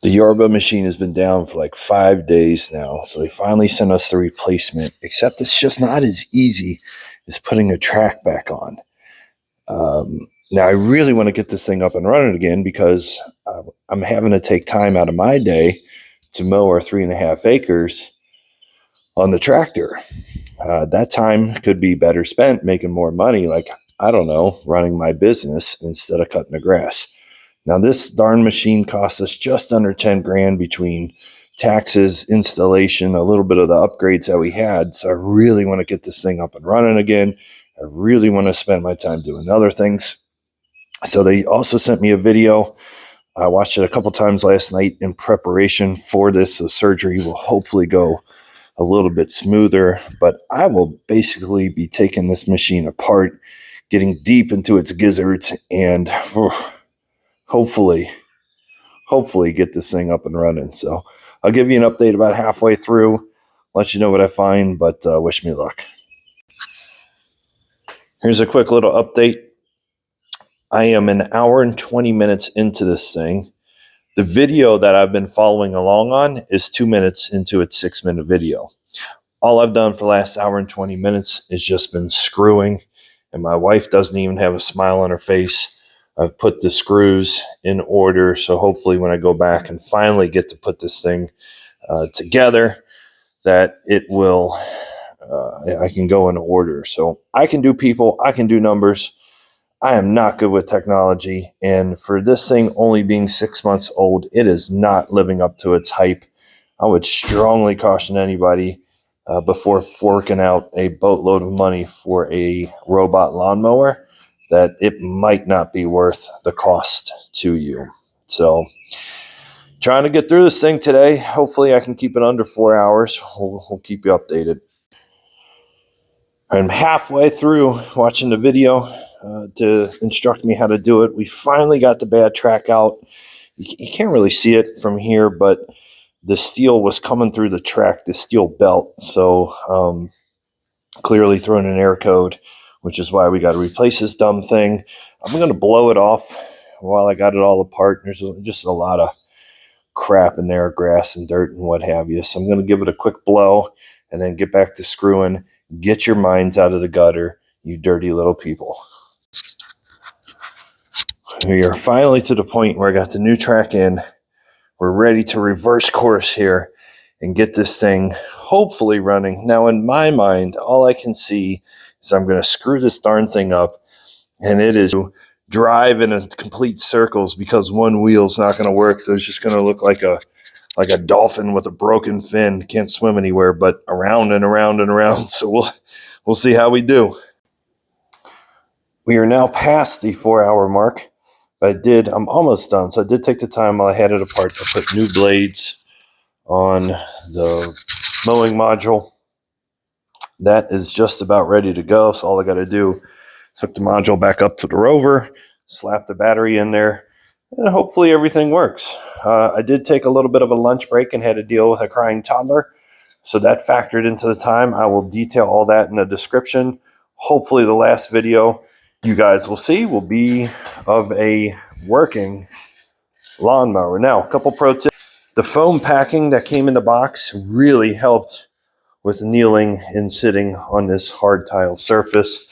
The Yarbo machine has been down for like 5 days now, so they finally sent us the replacement, except it's just not as easy as putting a track back on. Now, I really want to get this thing up and running again because I'm having to take time out of my day to mow our 3.5 acres on the tractor. That time could be better spent making more money, like, I don't know, running my business instead of cutting the grass. Now, this darn machine cost us just under 10 grand between taxes, installation, a little bit of the upgrades that we had. So I really want to get this thing up and running again. I really want to spend my time doing other things. So they also sent me a video. I watched it a couple times last night in preparation for this. The surgery will hopefully go a little bit smoother, but I will basically be taking this machine apart, getting deep into its gizzards, and hopefully get this thing up and running. So I'll give you an update about halfway through, let you know what I find, but wish me luck. Here's a quick little update. I am an hour and 20 minutes into this thing. The video that I've been following along on is 2 minutes into its 6-minute video. All I've done for the last hour and 20 minutes is just been screwing, and my wife doesn't even have a smile on her face. I've put the screws in order, so hopefully when I go back and finally get to put this thing together, that it will, I can go in order. So I can do people, I can do numbers. I am not good with technology, and for this thing only being 6 months old, it is not living up to its hype. I would strongly caution anybody before forking out a boatload of money for a robot lawnmower that it might not be worth the cost to you. So trying to get through this thing today. Hopefully I can keep it under 4 hours. We'll keep you updated. I'm halfway through watching the video to instruct me how to do it. We finally got the bad track out. You can't really see it from here, but the steel was coming through the track, the steel belt. So clearly throwing an air code, which is why we got to replace this dumb thing. I'm going to blow it off while I got it all apart. There's just a lot of crap in there, grass and dirt and what have you. So I'm going to give it a quick blow and then get back to screwing. Get your minds out of the gutter, you dirty little people. We are finally to the point where I got the new track in. We're ready to reverse course here and get this thing hopefully running. Now, in my mind, all I can see is I'm going to screw this darn thing up, and it is to drive in a complete circles because one wheel's not going to work. So it's just going to look like a dolphin with a broken fin. Can't swim anywhere but around and around and around. So we'll see how we do. We are now past the 4-hour mark. But I'm almost done. So I did take the time while I had it apart to put new blades on the mowing module. That is just about ready to go. So all I got to do is hook the module back up to the rover, slap the battery in there, and hopefully everything works. I did take a little bit of a lunch break and had to deal with a crying toddler. So that factored into the time. I will detail all that in the description. Hopefully the last video you guys will see will be of a working lawnmower. Now, a couple pro tips. The foam packing that came in the box really helped with kneeling and sitting on this hard tile surface.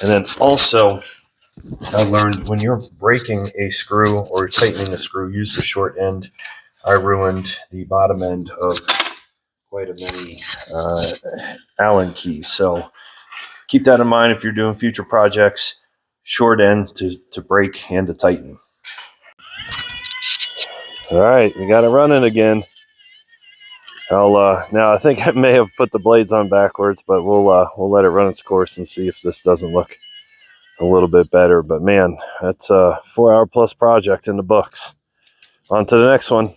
And then also, I learned when you're breaking a screw or tightening a screw, use the short end. I ruined the bottom end of quite a many Allen keys. So keep that in mind if you're doing future projects. Short end to break and to tighten. All right, we got it running again. Now I think I may have put the blades on backwards, but we'll let it run its course and see if this doesn't look a little bit better. But man, that's a 4-hour plus project in the books. On to the next one.